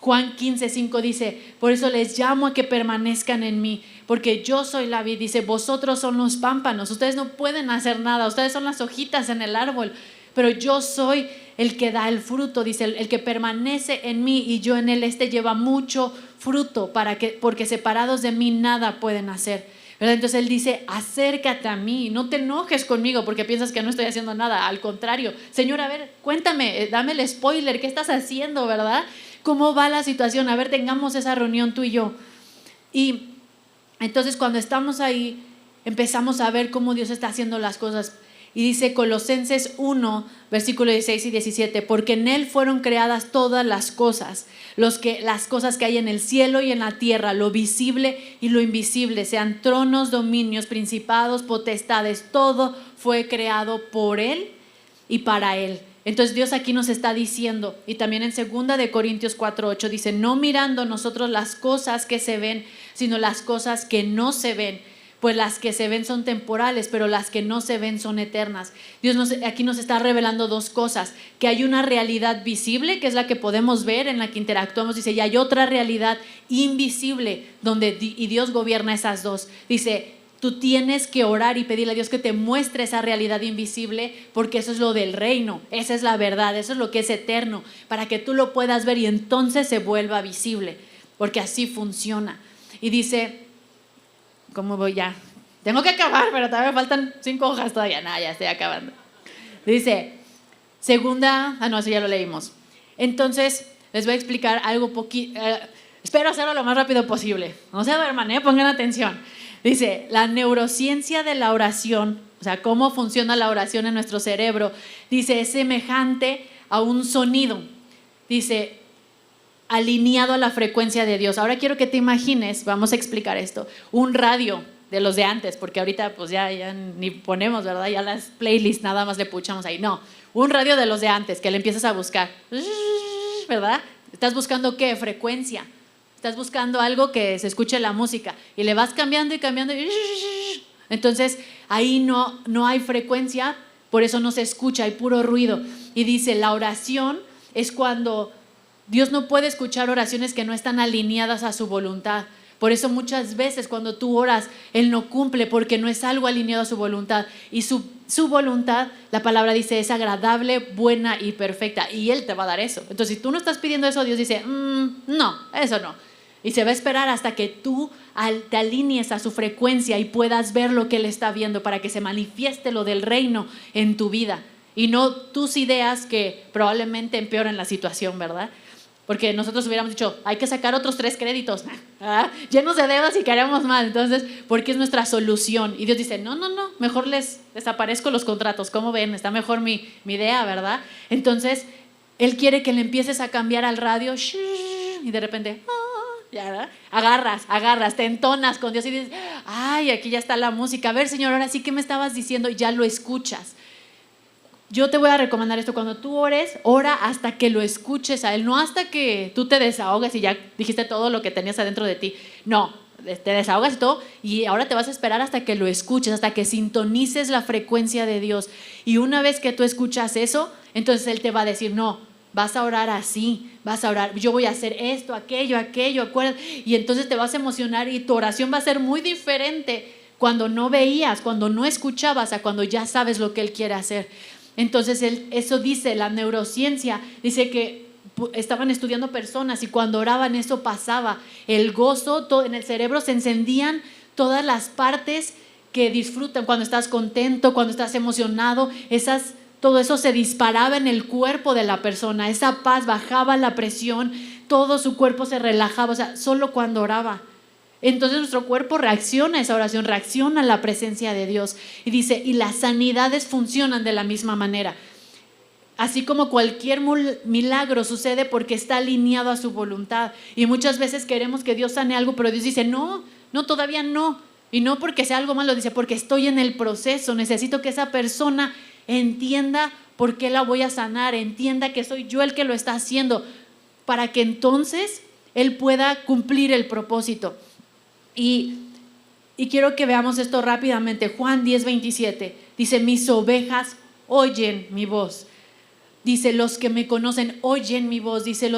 Speaker 1: Juan 15:5 dice, por eso les llamo a que permanezcan en mí, porque yo soy la vid. Dice, vosotros son los pámpanos, ustedes no pueden hacer nada, ustedes son las hojitas en el árbol, pero yo soy el que da el fruto. Dice, el que permanece en mí y yo en él, lleva mucho fruto, porque separados de mí nada pueden hacer, ¿verdad? Entonces él dice, acércate a mí, no te enojes conmigo porque piensas que no estoy haciendo nada, al contrario, Señor, a ver, cuéntame, dame el spoiler, ¿qué estás haciendo, verdad? ¿Cómo va la situación? A ver, tengamos esa reunión tú y yo. Y entonces cuando estamos ahí, empezamos a ver cómo Dios está haciendo las cosas. Y dice Colosenses 1, versículos 16 y 17, porque en Él fueron creadas todas las cosas que hay en el cielo y en la tierra, lo visible y lo invisible, sean tronos, dominios, principados, potestades, todo fue creado por Él y para Él. Entonces Dios aquí nos está diciendo, y también en 2 de Corintios 4:8 dice, no mirando nosotros las cosas que se ven, sino las cosas que no se ven, pues las que se ven son temporales, pero las que no se ven son eternas. Dios aquí nos está revelando dos cosas, que hay una realidad visible, que es la que podemos ver, en la que interactuamos, dice, y hay otra realidad invisible, y Dios gobierna esas dos. Dice, tú tienes que orar y pedirle a Dios que te muestre esa realidad invisible, porque eso es lo del reino, esa es la verdad, eso es lo que es eterno, para que tú lo puedas ver y entonces se vuelva visible, porque así funciona. Y dice, ¿cómo voy ya? Tengo que acabar, pero todavía me faltan 5 hojas todavía. No, ya estoy acabando. Dice, eso ya lo leímos. Entonces, les voy a explicar algo poquito. Espero hacerlo lo más rápido posible. No se duerman, pongan atención. Dice, la neurociencia de la oración, o sea, cómo funciona la oración en nuestro cerebro, dice, es semejante a un sonido. Dice, alineado a la frecuencia de Dios. Ahora quiero que te imagines, vamos a explicar esto, un radio de los de antes, porque ahorita pues ya ni ponemos, ¿verdad? Ya las playlists nada más le puchamos ahí. No, un radio de los de antes que le empiezas a buscar, ¿verdad? ¿Estás buscando qué? Frecuencia. Estás buscando algo que se escuche la música y le vas cambiando y cambiando. Entonces ahí no hay frecuencia, por eso no se escucha, hay puro ruido. Y dice, la oración es cuando Dios no puede escuchar oraciones que no están alineadas a su voluntad. Por eso muchas veces cuando tú oras, Él no cumple porque no es algo alineado a su voluntad. Y su voluntad, la palabra dice, es agradable, buena y perfecta. Y Él te va a dar eso. Entonces, si tú no estás pidiendo eso, Dios dice, no, eso no. Y se va a esperar hasta que tú te alinees a su frecuencia y puedas ver lo que Él está viendo para que se manifieste lo del reino en tu vida. Y no tus ideas que probablemente empeoran la situación, ¿verdad? Porque nosotros hubiéramos dicho, hay que sacar otros 3 créditos, llenos de deudas y queremos más. Entonces, porque es nuestra solución. Y Dios dice, no, mejor les desaparezco los contratos. ¿Cómo ven? Está mejor mi idea, ¿verdad? Entonces, Él quiere que le empieces a cambiar al radio y de repente, ya, agarras, te entonas con Dios y dices, ay, aquí ya está la música. A ver, Señor, ahora sí, ¿qué me estabas diciendo? Y ya lo escuchas. Yo te voy a recomendar esto, cuando tú ores, ora hasta que lo escuches a Él, no hasta que tú te desahogues y ya dijiste todo lo que tenías adentro de ti. No, te desahogas y todo, y ahora te vas a esperar hasta que lo escuches, hasta que sintonices la frecuencia de Dios. Y una vez que tú escuchas eso, entonces Él te va a decir, no, vas a orar así, vas a orar, yo voy a hacer esto, aquello, acuérdate. Y entonces te vas a emocionar y tu oración va a ser muy diferente cuando no veías, cuando no escuchabas, a cuando ya sabes lo que Él quiere hacer. Entonces eso dice la neurociencia, dice que estaban estudiando personas y cuando oraban eso pasaba, el gozo, todo, en el cerebro se encendían todas las partes que disfrutan, cuando estás contento, cuando estás emocionado, todo eso se disparaba en el cuerpo de la persona, esa paz, bajaba la presión, todo su cuerpo se relajaba, o sea, solo cuando oraba. Entonces nuestro cuerpo reacciona a esa oración, reacciona a la presencia de Dios. Y dice, y las sanidades funcionan de la misma manera. Así como cualquier milagro sucede porque está alineado a su voluntad. Y muchas veces queremos que Dios sane algo, pero Dios dice, no, todavía no. Y no porque sea algo malo, dice, porque estoy en el proceso. Necesito que esa persona entienda por qué la voy a sanar, entienda que soy yo el que lo está haciendo, para que entonces Él pueda cumplir el propósito. Y quiero que veamos esto rápidamente. Juan 10:27 dice, mis ovejas oyen mi voz. Dice, los que me conocen oyen mi voz. Dice,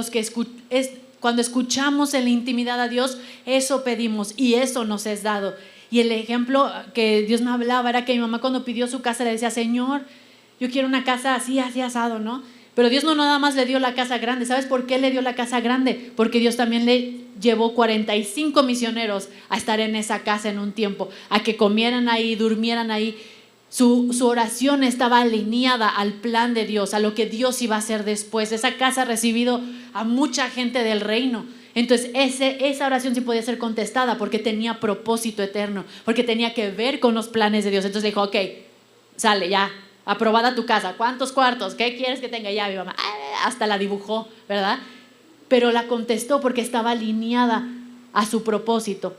Speaker 1: cuando escuchamos en la intimidad a Dios, eso pedimos y eso nos es dado. Y el ejemplo que Dios me hablaba era que mi mamá, cuando pidió su casa, le decía, Señor, yo quiero una casa así asado, ¿no? Pero Dios no nada más le dio la casa grande. ¿Sabes por qué le dio la casa grande? Porque Dios también le llevó 45 misioneros a estar en esa casa en un tiempo, a que comieran ahí, durmieran ahí. Su oración estaba alineada al plan de Dios, a lo que Dios iba a hacer después. Esa casa ha recibido a mucha gente del reino. Entonces esa oración sí podía ser contestada porque tenía propósito eterno, porque tenía que ver con los planes de Dios. Entonces dijo, ok, sale ya, aprobada tu casa, ¿cuántos cuartos? ¿Qué quieres que tenga? Ya mi mamá hasta la dibujó, ¿verdad? Pero la contestó porque estaba alineada a su propósito.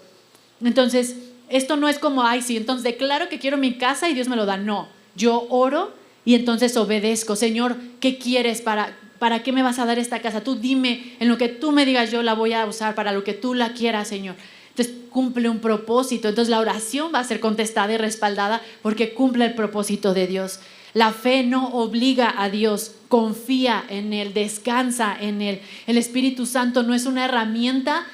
Speaker 1: Entonces esto no es como, sí, entonces declaro que quiero mi casa y Dios me lo da. No, yo oro y entonces obedezco. Señor, ¿qué quieres? ¿Para qué me vas a dar esta casa? Tú dime, en lo que tú me digas yo la voy a usar para lo que tú la quieras, Señor. Entonces cumple un propósito. Entonces la oración va a ser contestada y respaldada porque cumple el propósito de Dios. La fe no obliga a Dios, confía en Él, descansa en Él. El Espíritu Santo no es una herramienta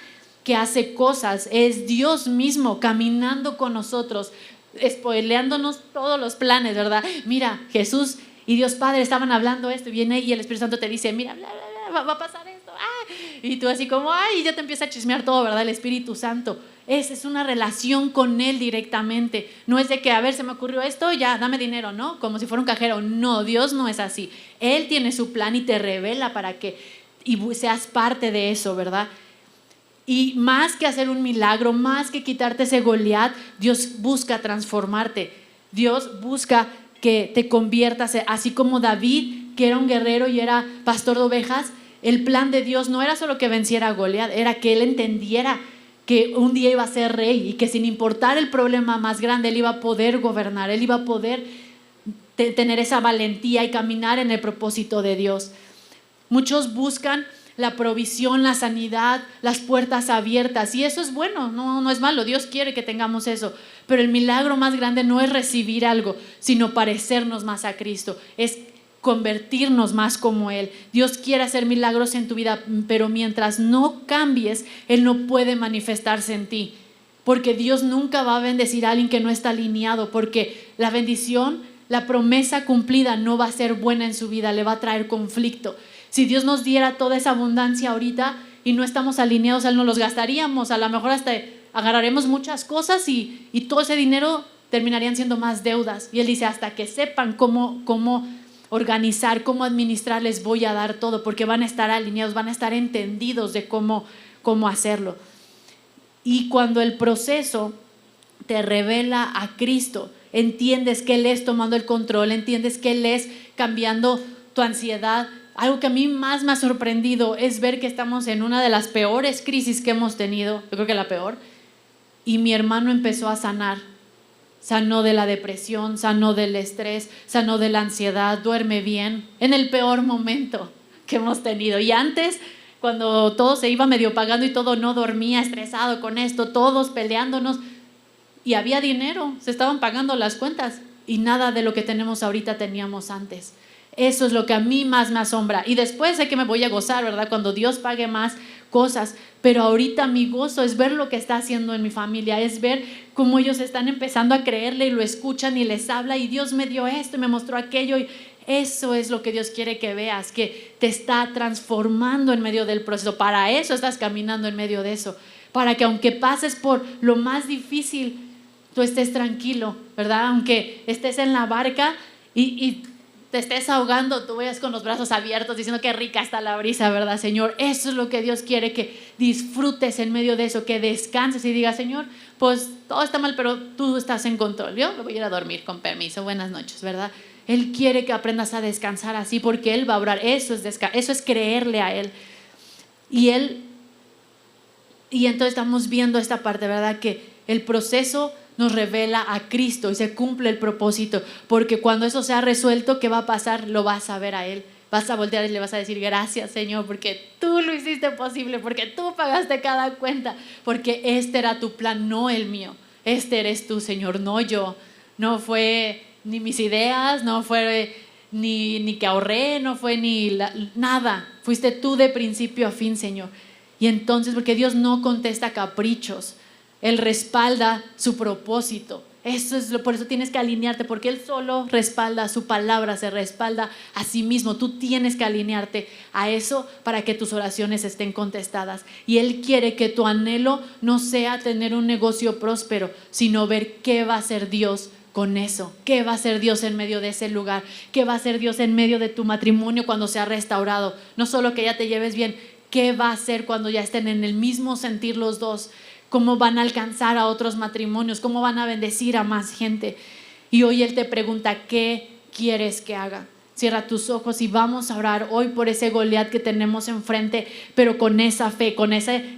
Speaker 1: que hace cosas, es Dios mismo caminando con nosotros, spoileándonos todos los planes, ¿verdad? Mira, Jesús y Dios Padre estaban hablando esto y viene y el Espíritu Santo te dice, mira, bla, bla, bla, va a pasar esto. ¡Ah! Y tú así como, ay, ya te empieza a chismear todo, ¿verdad? El Espíritu Santo. Esa es una relación con Él directamente. No es de que, a ver, se me ocurrió esto, ya, dame dinero, ¿no? Como si fuera un cajero. No, Dios no es así. Él tiene su plan y te revela para que y seas parte de eso, ¿verdad? Y más que hacer un milagro, más que quitarte ese Goliat, Dios busca transformarte. Dios busca que te conviertas, así como David, que era un guerrero y era pastor de ovejas. El plan de Dios no era solo que venciera a Goliat, era que él entendiera que un día iba a ser rey y que sin importar el problema más grande, él iba a poder gobernar, él iba a poder tener esa valentía y caminar en el propósito de Dios. Muchos buscan la provisión, la sanidad, las puertas abiertas, y eso es bueno, no es malo, Dios quiere que tengamos eso, pero el milagro más grande no es recibir algo, sino parecernos más a Cristo, es convertirnos más como Él. Dios quiere hacer milagros en tu vida, pero mientras no cambies, Él no puede manifestarse en ti, porque Dios nunca va a bendecir a alguien que no está alineado, porque la bendición, la promesa cumplida no va a ser buena en su vida, le va a traer conflicto. Si Dios nos diera toda esa abundancia ahorita y no estamos alineados, Él no los gastaríamos, a lo mejor hasta agarraremos muchas cosas y todo ese dinero terminarían siendo más deudas. Y Él dice, hasta que sepan cómo organizar, cómo administrar, les voy a dar todo, porque van a estar alineados, van a estar entendidos de cómo hacerlo. Y cuando el proceso te revela a Cristo, entiendes que Él es tomando el control, entiendes que Él es cambiando tu ansiedad. Algo que a mí más me ha sorprendido es ver que estamos en una de las peores crisis que hemos tenido, yo creo que la peor, y mi hermano empezó a sanar. Sanó de la depresión, sanó del estrés, sanó de la ansiedad, duerme bien, en el peor momento que hemos tenido. Y antes, cuando todo se iba medio pagando y todo, no dormía, estresado con esto, todos peleándonos, y había dinero, se estaban pagando las cuentas, y nada de lo que tenemos ahorita teníamos antes. Eso es lo que a mí más me asombra. Y después sé que me voy a gozar, ¿verdad? Cuando Dios pague más cosas. Pero ahorita mi gozo es ver lo que está haciendo en mi familia, es ver cómo ellos están empezando a creerle y lo escuchan y les habla. Y Dios me dio esto y me mostró aquello. Y eso es lo que Dios quiere que veas, que te está transformando en medio del proceso. Para eso estás caminando en medio de eso. Para que aunque pases por lo más difícil, tú estés tranquilo, ¿verdad? Aunque estés en la barca y te estés ahogando, tú vayas con los brazos abiertos diciendo qué rica está la brisa, ¿verdad, Señor? Eso es lo que Dios quiere, que disfrutes en medio de eso, que descanses y digas, Señor, pues todo está mal, pero tú estás en control. Yo me voy a ir a dormir, con permiso, buenas noches, ¿verdad? Él quiere que aprendas a descansar así, porque Él va a obrar. Eso es creerle a Él. Y entonces estamos viendo esta parte, ¿verdad? Que el proceso nos revela a Cristo y se cumple el propósito, porque cuando eso sea resuelto, ¿qué va a pasar? Lo vas a ver a Él, vas a voltear y le vas a decir gracias, Señor, porque tú lo hiciste posible, porque tú pagaste cada cuenta, porque este era tu plan, no el mío. Este eres tú, Señor, no yo. No fue ni mis ideas, no fue ni que ahorré, no fue nada. Fuiste tú de principio a fin, Señor. Y entonces, porque Dios no contesta caprichos, Él respalda su propósito. Por eso tienes que alinearte, porque Él solo respalda su palabra, se respalda a sí mismo. Tú tienes que alinearte a eso para que tus oraciones estén contestadas. Y Él quiere que tu anhelo no sea tener un negocio próspero, sino ver qué va a hacer Dios con eso. ¿Qué va a hacer Dios en medio de ese lugar? ¿Qué va a hacer Dios en medio de tu matrimonio cuando sea restaurado? No solo que ya te lleves bien, ¿qué va a hacer cuando ya estén en el mismo sentir los dos? ¿Cómo van a alcanzar a otros matrimonios? ¿Cómo van a bendecir a más gente? Y hoy Él te pregunta, ¿qué quieres que haga? Cierra tus ojos y vamos a orar hoy por ese Goliat que tenemos enfrente, pero con esa fe,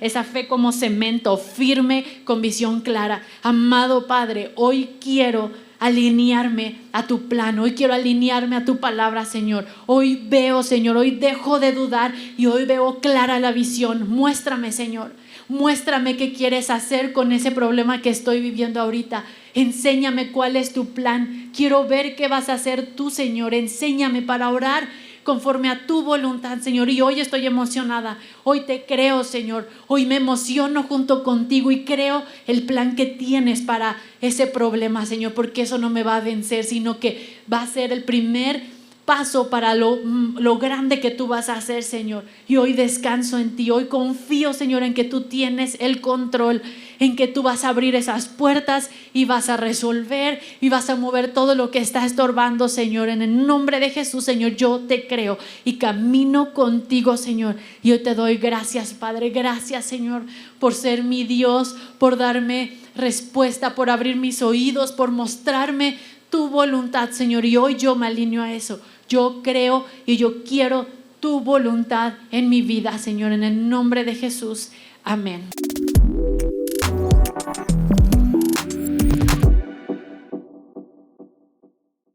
Speaker 1: esa fe como cemento, firme, con visión clara. Amado Padre, hoy quiero alinearme a tu plan, hoy quiero alinearme a tu palabra, Señor. Hoy veo, Señor, hoy dejo de dudar y hoy veo clara la visión. Muéstrame, Señor. muéstrame qué quieres hacer con ese problema que estoy viviendo ahorita. Enséñame cuál es tu plan. Quiero ver qué vas a hacer tú, Señor. Enséñame para orar conforme a tu voluntad, Señor. Y hoy estoy emocionada. Hoy te creo, Señor. Hoy me emociono junto contigo y creo el plan que tienes para ese problema, Señor, porque eso no me va a vencer, sino que va a ser el primer paso para lo grande que tú vas a hacer, Señor. Y hoy descanso en ti. Hoy confío, Señor, en que tú tienes el control, en que tú vas a abrir esas puertas y vas a resolver y vas a mover todo lo que está estorbando, Señor. En el nombre de Jesús, Señor, yo te creo y camino contigo, Señor. Y hoy te doy gracias, Padre. Gracias, Señor, por ser mi Dios, por darme respuesta, por abrir mis oídos, por mostrarme tu voluntad, Señor. Y hoy yo me alineo a eso. Yo creo y yo quiero tu voluntad en mi vida, Señor, en el nombre de Jesús. Amén.